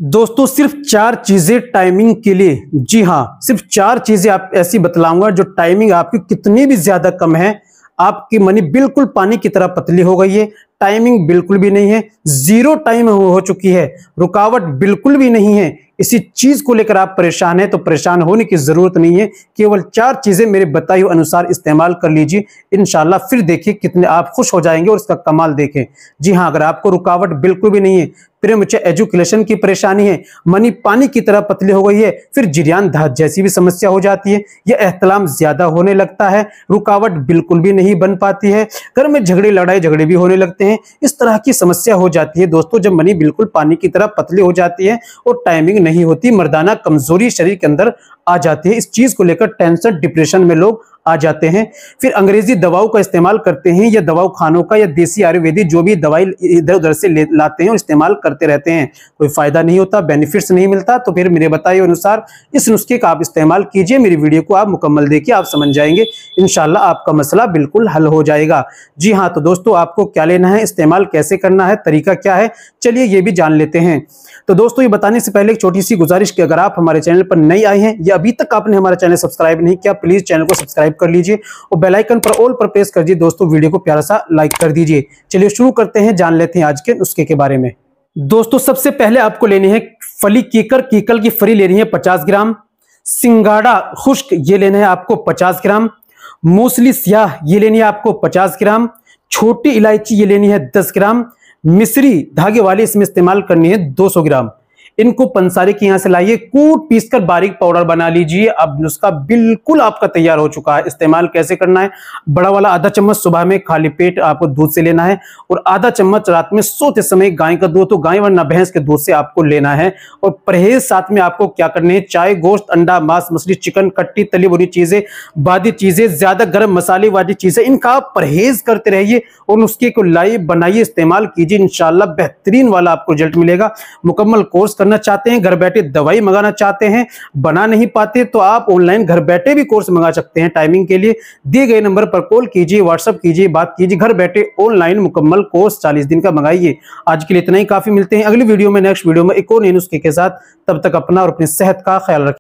दोस्तों सिर्फ 4 चीजें टाइमिंग के लिए, जी हाँ, सिर्फ 4 चीजें आप ऐसी बतलाऊंगा जो टाइमिंग आपकी कितनी भी ज्यादा कम है, आपकी मनी बिल्कुल पानी की तरह पतली हो गई है, टाइमिंग बिल्कुल भी नहीं है, जीरो टाइम हो चुकी है, रुकावट बिल्कुल भी नहीं है। इसी चीज को लेकर आप परेशान हैं तो परेशान होने की जरूरत नहीं है। केवल 4 चीजें मेरे बताए हुए अनुसार इस्तेमाल कर लीजिए, इंशाल्लाह फिर देखिए कितने आप खुश हो जाएंगे और इसका कमाल देखें। जी हाँ, अगर आपको रुकावट बिल्कुल भी नहीं है, प्रीमैच्योर एजुकेशन की परेशानी है, मनी पानी की तरह पतली हो गई है, फिर जिरियान धात जैसी भी समस्या हो जाती है, या एहतलाम ज्यादा होने लगता है, रुकावट बिल्कुल भी नहीं बन पाती है, घर में झगड़े लड़ाई झगड़े भी होने लगते हैं, इस तरह की समस्या हो जाती है दोस्तों जब मनी बिल्कुल पानी की तरह पतली हो जाती है और टाइमिंग नहीं होती, मर्दाना कमजोरी शरीर के अंदर आ जाती है। इस चीज को लेकर टेंशन डिप्रेशन में लोग आ जाते हैं, फिर अंग्रेजी दवाओं का इस्तेमाल करते हैं या दवाओं खानों का या देसी आयुर्वेदिक जो भी दवाई इधर उधर से लाते हैं और इस्तेमाल करते रहते हैं, कोई फायदा नहीं होता, बेनिफिट्स नहीं मिलता। तो फिर मेरे बताए अनुसार इस नुस्खे का आप इस्तेमाल कीजिए। मेरी वीडियो को आप मुकम्मल देखिए, आप समझ जाएंगे, इंशाल्लाह आपका मसला बिल्कुल हल हो जाएगा। जी हाँ, तो दोस्तों आपको क्या लेना है, इस्तेमाल कैसे करना है, तरीका क्या है, चलिए ये भी जान लेते हैं। तो दोस्तों ये बताने से पहले एक छोटी सी गुजारिश कि अगर आप हमारे चैनल पर नए आए हैं या अभी तक आपने हमारा चैनल सब्सक्राइब नहीं किया, प्लीज चैनल को सब्सक्राइब कर लीजिए और बेल आइकन पर ऑल पर प्रेस कर दीजिए। दोस्तों वीडियो को प्यारा सा लाइक कर दीजिए। चलिए शुरू करते हैं, जान लेते हैं आज के नुस्खे के बारे में। दोस्तों सबसे पहले आपको लेनी है फली कीकल की फली लेनी है 50 ग्राम, सिंगाड़ा खुश्क ये लेना है आपको 50 ग्राम, मूसली स्याह ये लेनी है आपको 50 ग्राम, छोटी इलायची ये लेनी है 10 ग्राम, मिश्री धागे वाली इसमें इस्तेमाल करनी है 200 ग्राम। इनको पंसारे के यहां से लाइए, कूट पीसकर बारीक पाउडर बना लीजिए। अब नुस्खा बिल्कुल आपका तैयार हो चुका है। इस्तेमाल कैसे करना है, बड़ा वाला आधा चम्मच सुबह में खाली पेट आपको दूध से लेना है और आधा चम्मच रात में सोते समय गाय का दूध, तो गाय वरना भैंस के दूध से आपको लेना है। और परहेज साथ में आपको क्या करने है, चाय गोश्त अंडा मांस मछली चिकन कट्टी तली बुनी चीजें बादी चीजें ज्यादा गर्म मसाले वाली चीजें, इनका आप परहेज करते रहिए और नुस्खे को लाइए बनाइए इस्तेमाल कीजिए, इंशाल्लाह बेहतरीन वाला आपको रिजल्ट मिलेगा। मुकम्मल कोर्स करना चाहते हैं, घर बैठे दवाई मंगाना चाहते हैं, बना नहीं पाते तो आप ऑनलाइन घर बैठे भी कोर्स मंगा सकते हैं। टाइमिंग के लिए दिए गए नंबर पर कॉल कीजिए, व्हाट्सएप कीजिए, बात कीजिए, घर बैठे ऑनलाइन मुकम्मल कोर्स 40 दिन का मंगाइए। आज के लिए इतना ही काफी, मिलते हैं अगली वीडियो में, नेक्स्ट वीडियो में एक और नए नुस्खे के साथ। तब तक अपना और अपनी सेहत का ख्याल रखिए।